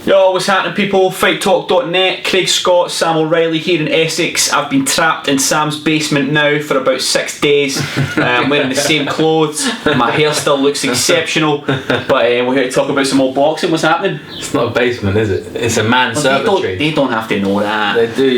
Yo, what's happening, people? FightTalk.net, Craig Scott, Sam O'Reilly here in Essex. I've been trapped in Sam's basement now for about 6 days. I'm wearing the same clothes. My hair still looks exceptional. But we're here to talk about some more boxing. What's happening? It's not a basement, is it? It's a conservatory. They don't have to know that. They do.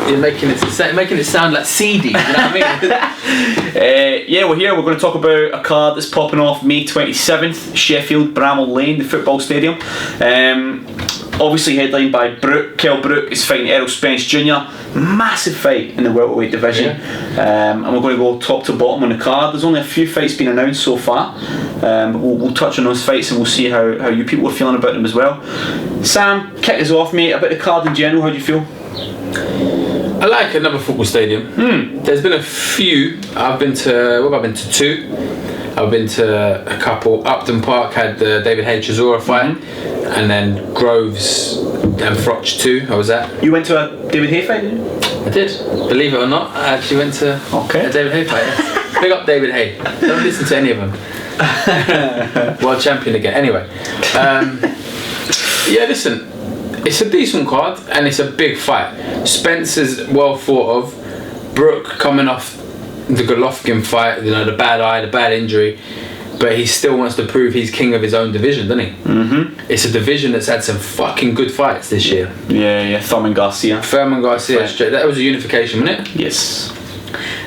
You're making it sound like seedy. You know what I mean? Yeah, we're here. We're going to talk about a card that's popping off May 27th, Sheffield, Bramall Lane, the football stadium. Obviously headlined by Brook. Kell Brook is fighting Errol Spence Jr. Massive fight in the welterweight division. Yeah. And we're going to go top to bottom on the card. There's only a few fights been announced so far. But we'll touch on those fights and we'll see how you people are feeling about them as well. Sam, kick us off, mate, about the card in general. How do you feel? I like another football stadium. There's been a few. I've been to two. I've been to a couple. Upton Park had the David Hay Chisora fight, and then Groves and Froch 2. I was at. You went to a David Hay fight, didn't you? I did. Believe it or not, I actually went to a David Hay fight. Big up David Hay. Don't listen to any of them. World champion again. Anyway, yeah. Listen, it's a decent card and it's a big fight. Spence is well thought of. Brook coming off the Golovkin fight, you know, the bad eye, the bad injury, but he still wants to prove he's king of his own division, doesn't he? It's a division that's had some fucking good fights this year. Yeah. Thurman Garcia. Straight. That was a unification, wasn't it? Yes.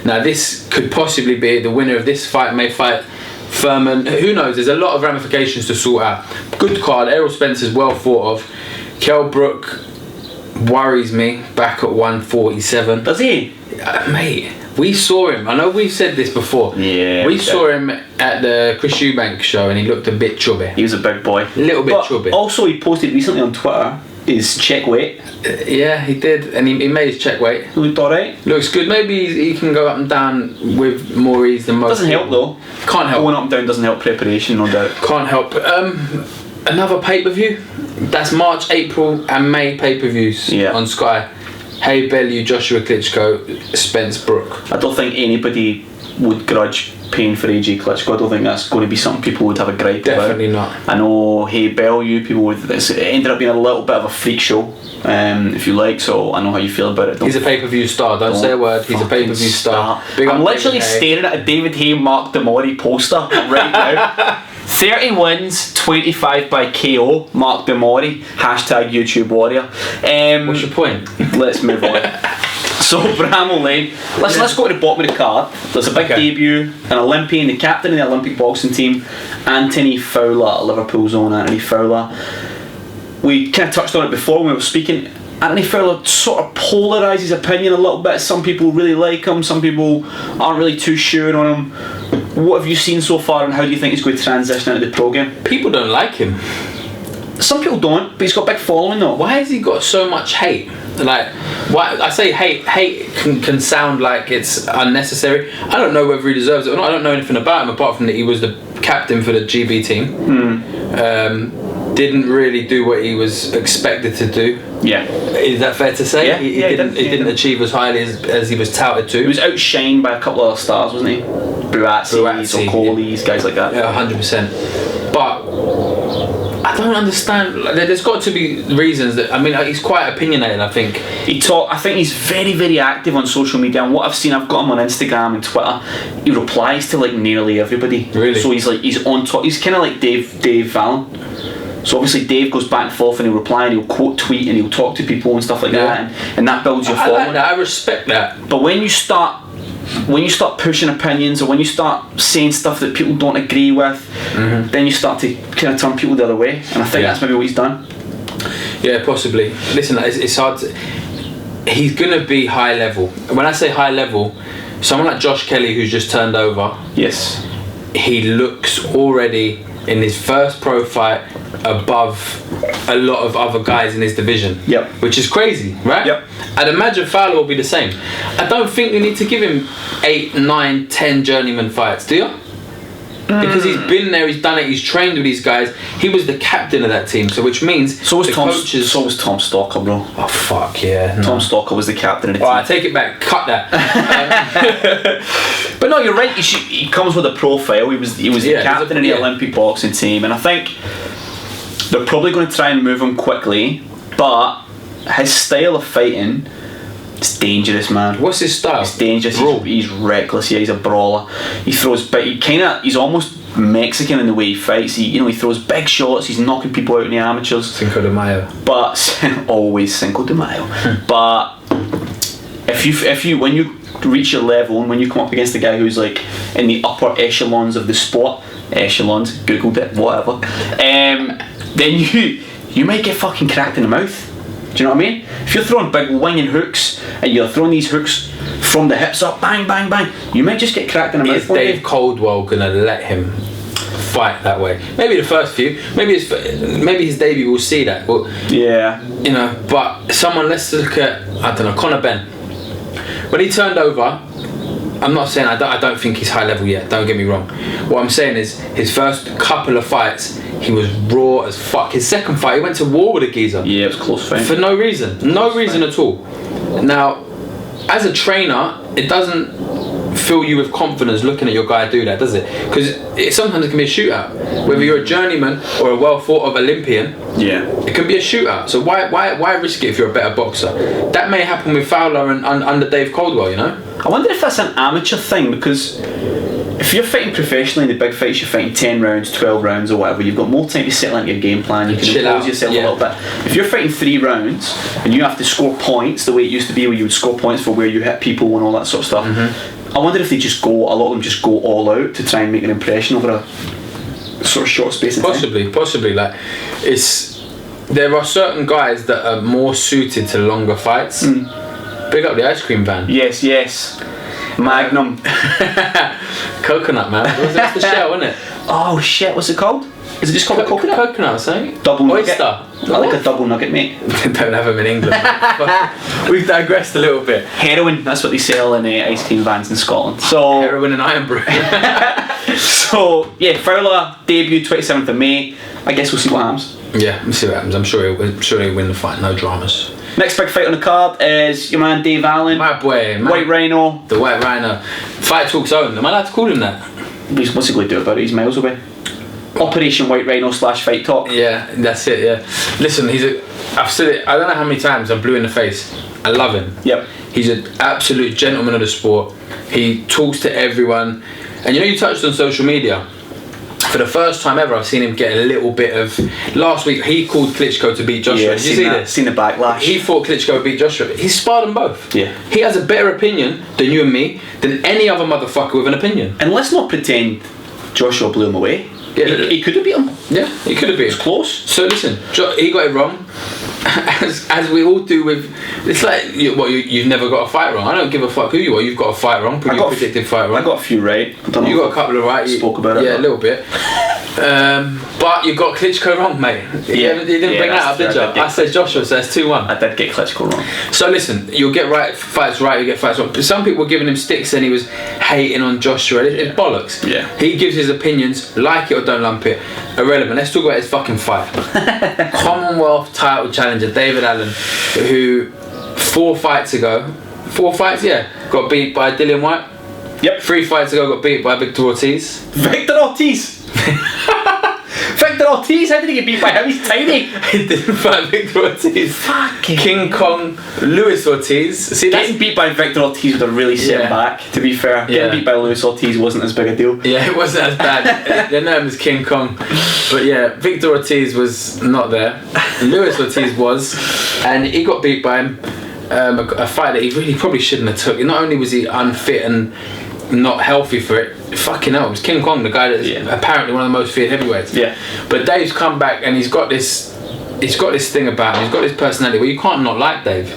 Now this could possibly be the winner of this fight may fight Thurman. Who knows? There's a lot of ramifications to sort out. Good card. Errol Spence is well thought of. Kell Brook worries me back at 147. Does he? Mate, we saw him. I know we've said this before. Yeah. We saw him at the Chris Eubank show and he looked a bit chubby. He was a big boy. A little bit chubby. Also, he posted recently on Twitter his check weight. Yeah, he did. And he made his check weight. He looked alright. Looks good. Maybe he can go up and down with more ease than most. Doesn't help though. Can't help. Going up and down doesn't help preparation, no doubt. Can't help. Another pay-per-view. That's March, April and May pay-per-views on Sky. Hey Bellew, Joshua Klitschko, Spence Brook. I don't think anybody would grudge paying for AJ Klitschko. I don't think that's going to be something people would have a gripe about. Definitely not. I know Hey Bellew, people would. It ended up being a little bit of a freak show, if you like. So I know how you feel about it. He's a pay-per-view star. Don't say a word. He's a pay-per-view star. I'm literally staring at a David Hay Mark Damori poster right now. 30 wins, 25 by KO, Mark Damori, hashtag YouTube Warrior. What's your point? Let's move on. So, Bramall Lane, let's go to the bottom of the card. There's a big debut, an Olympian, the captain of the Olympic boxing team, Anthony Fowler, Liverpool's own Anthony Fowler. We kind of touched on it before when we were speaking. Anthony Fowler sort of polarises his opinion a little bit. Some people really like him, some people aren't really too sure on him. What have you seen so far and how do you think he's going to transition into the pro game? People don't like him. Some people don't, but he's got a big following though. Why has he got so much hate? Like, why I say hate can sound like it's unnecessary. I don't know whether he deserves it or not. I don't know anything about him apart from that he was the captain for the GB team. Didn't really do what he was expected to do. Yeah. Is that fair to say? Yeah. He didn't achieve as highly as he was touted to. He was outshined by a couple of other stars, wasn't he? Buatsi, O'Coley's, guys like that. Yeah, 100%. But I don't understand. There's got to be reasons that. I mean, he's quite opinionated. I think I think he's very, very active on social media. And what I've seen, I've got him on Instagram and Twitter. He replies to like nearly everybody. Really? So he's on top. He's kind of like Dave Fallon. So obviously Dave goes back and forth and he'll reply and he'll quote tweet and he'll talk to people and stuff like that, and that builds your following. I like that. I respect that. But when you start pushing opinions or when you start saying stuff that people don't agree with, then you start to kind of turn people the other way, and I think that's maybe what he's done. Yeah, possibly. Listen, it's hard to, he's going to be high level. When I say high level, someone like Josh Kelly who's just turned over, yes, he looks already in his first pro fight above a lot of other guys in his division. Yep. Which is crazy, right? Yep. I'd imagine Fowler will be the same. I don't think we need to give him 8, 9, 10 journeyman fights, do you? Because he's been there, he's done it, he's trained with these guys. He was the captain of that team, so which means so was Tom Stalker, bro. Oh fuck yeah. Tom Stalker was the captain of the team. I take it back, cut that. But no, you're right, he comes with a profile. He was the captain of the Olympic boxing team, and I think They're probably going to try and move him quickly, but his style of fighting, it's dangerous, man. What's his style? It's dangerous. He's reckless. Yeah, he's a brawler. He throws big. He's almost Mexican in the way he fights. He throws big shots. He's knocking people out in the amateurs. Cinco de Mayo. But always Cinco de Mayo. But if you when you reach your level and when you come up against a guy who's like in the upper echelons of the sport, googled it, whatever, then you might get fucking cracked in the mouth. Do you know what I mean? If you're throwing big winging hooks and you're throwing these hooks from the hips up, bang, bang, bang, you might just get cracked in the mouth. Is Dave Coldwell gonna let him fight that way? Maybe the first few. Maybe his debut will see that. Well, yeah. But let's look at, I don't know, Conor Benn. When he turned over, I'm not saying I don't think he's high level yet, don't get me wrong. What I'm saying is his first couple of fights he was raw as fuck. His second fight he went to war with a geezer. Yeah, it was a close fight. For no reason. No reason at all. Now, as a trainer, it doesn't fill you with confidence looking at your guy do that, does it? Because sometimes it can be a shootout. Whether you're a journeyman or a well thought of Olympian, yeah, it can be a shootout. So why risk it if you're a better boxer? That may happen with Fowler and under Dave Coldwell, I wonder if that's an amateur thing, because if you're fighting professionally in the big fights, you're fighting 10 rounds, 12 rounds or whatever, you've got more time to settle into your game plan, you can impose yourself a little bit. If you're fighting 3 rounds and you have to score points the way it used to be, where you would score points for where you hit people and all that sort of stuff, I wonder if a lot of them just go all out to try and make an impression over a sort of short space of time. Possibly. Like, there are certain guys that are more suited to longer fights. Big up the ice cream van. Yes. Magnum. Coconut, man. That's the shell, isn't it? Oh shit, what's it called? Is it just called a coconut? Coconut, say. Double oyster. Nugget. I like a double nugget, mate. Don't have them in England. We've digressed a little bit. Heroin, that's what they sell in ice cream vans in Scotland. So heroin and iron brew. So yeah, Fowler debut 27th of May. I guess we'll see what happens. Yeah, we'll see what happens. I'm sure he'll win the fight. No dramas. Next big fight on the card is your man Dave Allen. My boy, White Rhino. The White Rhino. Fight Talk's own. Am I allowed to call him that? What's he going to do about it? He's miles away. Operation White Rhino / Fight Talk. Yeah, that's it, yeah. Listen, I've said it, I don't know how many times I'm blue in the face. I love him. Yep. He's an absolute gentleman of the sport. He talks to everyone. And you touched on social media. For the first time ever, I've seen him get a little bit of... Last week, he called Klitschko to beat Joshua. Yeah, Did you see this? Seen the backlash. He thought Klitschko would beat Joshua. He sparred them both. Yeah. He has a better opinion than you and me, than any other motherfucker with an opinion. And let's not pretend Joshua blew him away. Yeah, he could have beat him. Yeah, he could have beat him. It was close. So listen, he got it wrong. As we all do with... It's like, you've never got a fight wrong. I don't give a fuck who you are. You've got a fight wrong. You predicted fight wrong. I got a few right. You got a couple of right. Spoke about it. Yeah, a little bit. But you got Klitschko wrong, mate. You didn't bring that up, did you? I said Joshua, so it's 2-1. I did get Klitschko wrong. So listen, you'll get fights right, you get fights wrong. But some people were giving him sticks and he was hating on Joshua. It's bollocks. Yeah. He gives his opinions, like it or don't lump it, irrelevant. Let's talk about his fucking fight. Commonwealth title challenger David Allen, who 4 fights, got beat by Dillian White. Yep. 3 fights ago got beat by Victor Ortiz. Victor Ortiz! Victor Ortiz? How did he get beat by him? He's tiny. He didn't fight Victor Ortiz. Fucking King Kong Luis Ortiz. See, getting beat by Victor Ortiz would have really set him back, to be fair. Getting beat by Luis Ortiz wasn't as big a deal. Yeah, it wasn't as bad. Their name was King Kong. But yeah, Victor Ortiz was not there. Luis Ortiz was. And he got beat by him. A fight that he really probably shouldn't have took. Not only was he unfit and not healthy for it, fucking hell, it was King Kong, the guy that's apparently one of the most feared heavyweights. Yeah. But Dave's come back and he's got this thing about him. He's got this personality where you can't not like Dave.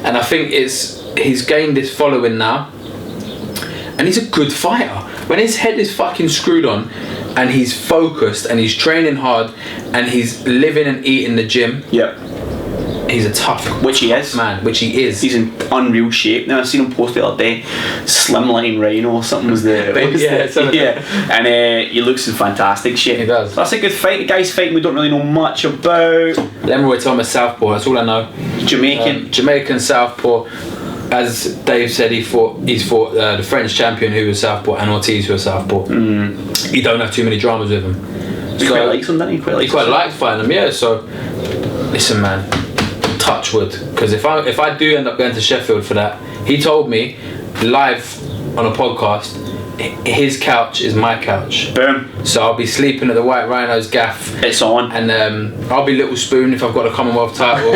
And I think he's gained this following now. And he's a good fighter. When his head is fucking screwed on and he's focused and he's training hard and he's living and eating the gym. Yep. He's a tough man, which he is. He's in unreal shape. Now I've seen him post the other day, Slimline Rhino or something was the and he looks in fantastic shape. He does. That's a good fight. The guy's fighting we don't really know much about. Leroy Thomas southpaw. That's all I know. Jamaican southpaw. As Dave said, he's fought the French champion who was southpaw and Ortiz who was southpaw. He don't have too many dramas with him. He quite likes them, doesn't he? He quite likes fighting them, yeah. So, listen, man, touch wood. Because if I do end up going to Sheffield for that, he told me live on a podcast, his couch is my couch. Boom. So I'll be sleeping at the White Rhino's gaff. It's on. And I'll be Little Spoon if I've got a Commonwealth title.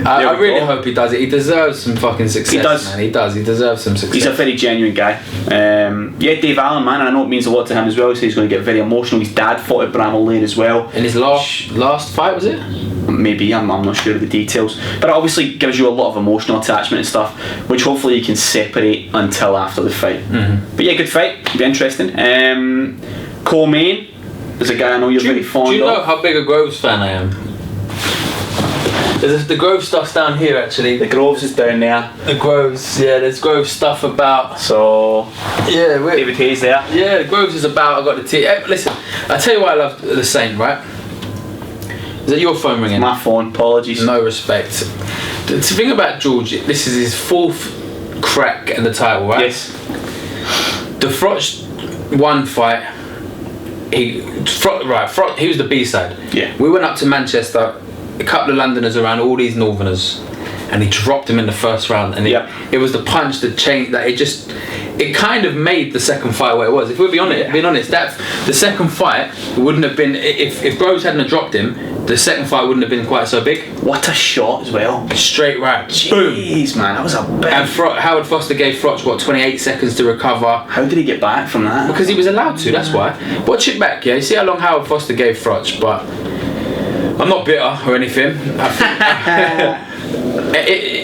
I really hope he does it. He deserves some fucking success. He does. Man. He does. He deserves some success. He's a very genuine guy. Dave Allen, man, I know it means a lot to him as well. He says he's going to get very emotional. His dad fought at Bramall Lane as well. In his last fight, was it? Maybe, I'm not sure of the details. But it obviously gives you a lot of emotional attachment and stuff, which hopefully you can separate until after the fight. But yeah, good fight. It'll be interesting. Co-main is a guy I know you're very fond of. Do you know how big a Groves fan I am? The Groves stuff's down here, actually. The Groves is down there. The Groves, yeah, there's Groves stuff about. So, yeah, David Hayes there. Yeah, the Groves is about. I got the tea. Listen, I tell you why I love the Saint, right? Is that your phone ringing? My phone, apologies. No respect. The thing about George, this is his 4th crack at the title, right? Yes. The Froch one fight, he was the B-side. Yeah. We went up to Manchester, a couple of Londoners around, all these Northerners, and he dropped him in the first round. And it was the punch that changed, that it kind of made the second fight what it was. If we're being honest, that the second fight wouldn't have been, if Groves hadn't have dropped him, the second fight wouldn't have been quite so big. What a shot as well. Straight right. Jeez, man, that was a big... And Howard Foster gave Froch, 28 seconds to recover. How did he get back from that? Because he was allowed to, that's why. Watch it back, yeah? You see how long Howard Foster gave Froch, but I'm not bitter or anything.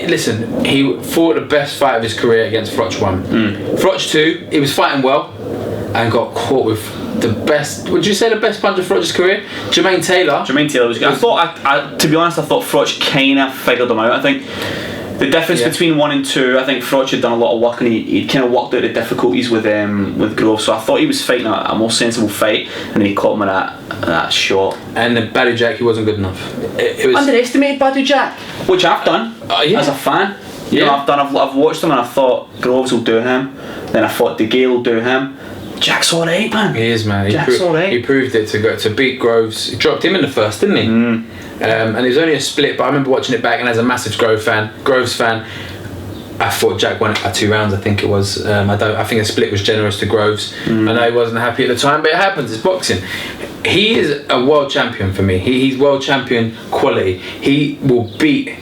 Listen, he fought the best fight of his career against Froch 1. Froch 2, he was fighting well and got caught with the best. Would you say the best punch of Froch's career? Jermaine Taylor was good. I thought, to be honest, I thought Froch kind of figured him out. I think the difference between 1 and 2, I think Froch had done a lot of work and he'd kind of worked out the difficulties with Grove. So I thought he was fighting a more sensible fight, and then he caught him with that shot. And the Badu Jack, he wasn't good enough. It was underestimated Badu Jack, which I've done as a fan. You know, I've watched him and I thought Groves will do him. Then I thought DeGale will do him. Jack's alright, man. He is, man. Jack's alright. He proved it to beat Groves. He dropped him in the first, didn't he? And it was only a split, but I remember watching it back, and as a massive Groves fan, I thought Jack won it by 2 rounds. I think it was. I think a split was generous to Groves. I know he wasn't happy at the time, but it happens. It's boxing. He is a world champion for me. He's world champion quality. He will beat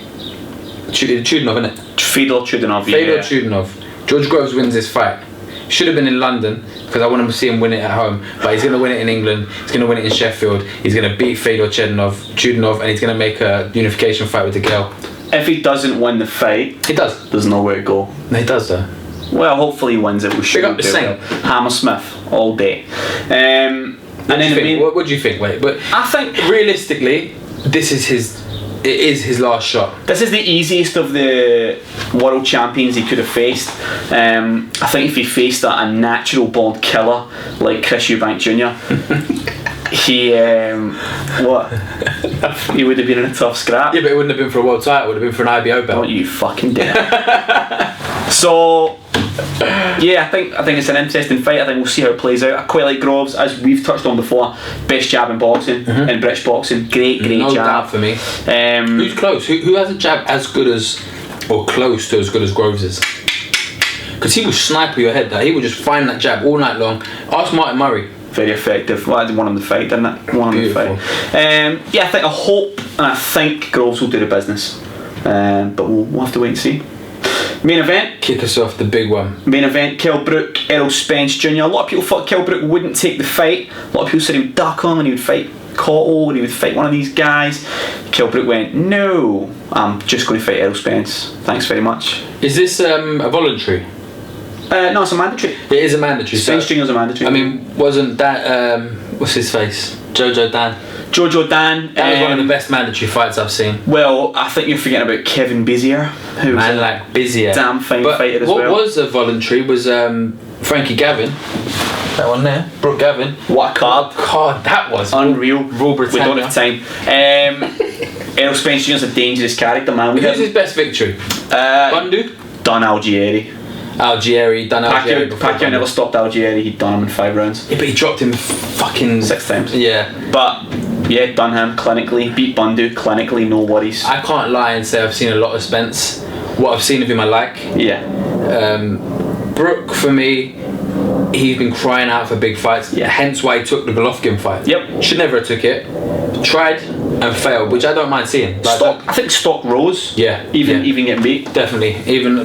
Chudinov, isn't it? Fedor Chudinov. Chudinov. George Groves wins this fight. Should have been in London, because I want to see him win it at home, but he's going to win it in England, he's going to win it in Sheffield, he's going to beat Fedor Chudinov, and he's going to make a unification fight with DeGale. If he doesn't win the fight, he does. There's nowhere to go. No, he does though. Well, hopefully he wins it. We should up the same. Hammersmith all day. What do you think? Wait, but I think realistically, it is his last shot. This is the easiest of the world champions he could have faced. I think if he faced a natural born killer like Chris Eubank Jr, he would have been in a tough scrap. Yeah, but it wouldn't have been for a world title. It would have been for an IBO belt. Don't you fucking dare. So yeah, I think it's an interesting fight. I think we'll see how it plays out. I quite like Groves, as we've touched on before. Best jab in boxing, in British boxing. Great no jab. Doubt for me. Who's close? Who has a jab as good as, or close to as good as Groves is? Because he will sniper your head. He will just find that jab all night long. Ask Martin Murray. Very effective. Well, I didn't want him to fight, didn't it? Beautiful. I hope and I think Groves will do the business. But we'll have to wait and see. Main event. Kick us off, the big one. Main event, Kell Brook, Errol Spence Jr. A lot of people thought Kell Brook wouldn't take the fight. A lot of people said he would duck him and he would fight Cotto and he would fight one of these guys. Kell Brook went, no, I'm just going to fight Errol Spence. Thanks very much. Is this a voluntary? No, it's a mandatory. It is a mandatory. Spence Jr. is a mandatory. I mean, wasn't that, what's his face? Jojo Dan. That was one of the best mandatory fights I've seen. Well, I think you're forgetting about Kevin Bizier, who was Bizier. Damn fine fighter as well. What was a voluntary was Frankie Gavin. That one there, Brooke Gavin. What a card! That was unreal. Rule Britannia. We don't have time. Errol Spence Jr. is a dangerous character, man. Who's his best victory? Bundu? Don Algieri. Algieri, done Algieri before. Pacquiao never stopped Algieri. He'd done him in 5 rounds. Yeah, but he dropped him fucking 6 times. Yeah. But yeah, done him clinically. Beat Bundu clinically. No worries. I can't lie and say I've seen a lot of Spence. What I've seen of him, I like. Yeah. Brook, for me, he's been crying out for big fights. Yeah. Hence why he took the Golovkin fight. Yep. Should never have took it. Tried and failed, which I don't mind seeing. Like I think stock rose. Yeah. Even getting beat. Definitely.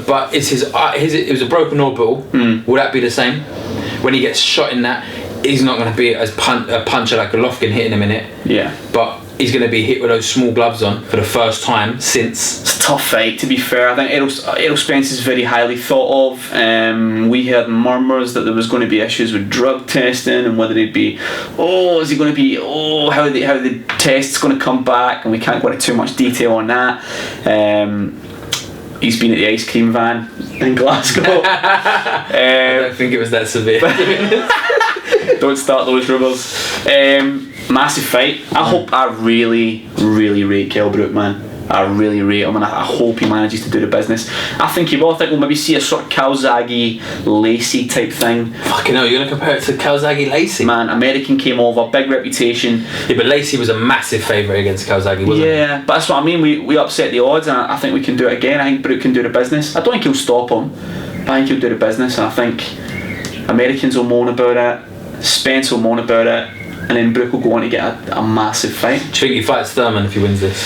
But it's it was a broken orbital. Will that be the same? When he gets shot in that, he's not going to be as a puncher like Golovkin hitting him in it. Yeah. But he's going to be hit with those small gloves on for the first time since. It's a tough fight, to be fair. I think Errol Spence is very highly thought of. We heard murmurs that there was going to be issues with drug testing and whether he'd be, how the test's going to come back, and we can't go into too much detail on that. He's been at the ice cream van in Glasgow. I don't think it was that severe. Don't start those rumours. Massive fight. I really, really rate Kell Brook, man. I really rate him, and I hope he manages to do the business. I think he will. I think we'll maybe see a sort of Calzaghe Lacey type thing. Fucking hell, you're going to compare it to Calzaghe Lacey? Man, American came over, big reputation. Yeah, but Lacey was a massive favourite against Calzaghe, wasn't he? Yeah, but that's what I mean. We upset the odds, and I think we can do it again. I think Brook can do the business. I don't think he'll stop him, but I think he'll do the business, and I think Americans will moan about it, Spence will moan about it, and then Brook will go on to get a massive fight. Do you think he fights Thurman if he wins this?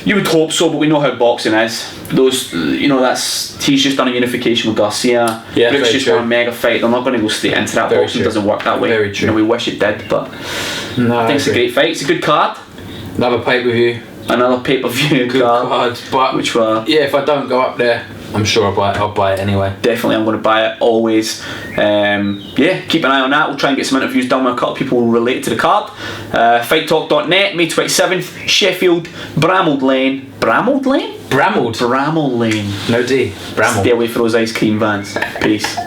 You would hope so, but we know how boxing is. He's just done a unification with Garcia. Yeah, Brook's just true. done a mega fight. They're not going to go straight into that. Very Boxing true. doesn't work that way. Very true. We wish it did, but No, I think it's a great fight. It's a good card. Another pay-per-view. Another pay-per-view Good card. But which were yeah, if I don't go up there, I'm sure I'll buy it anyway. definitely, I'm going to buy it always. Keep an eye on that. We'll try and get some interviews done with a couple of people related to the card. Fighttalk.net, May 27th, Sheffield, Bramall Lane. Bramall Lane? Bramall. Bramall Lane. No D. Bramall. Stay away from those ice cream vans. Peace.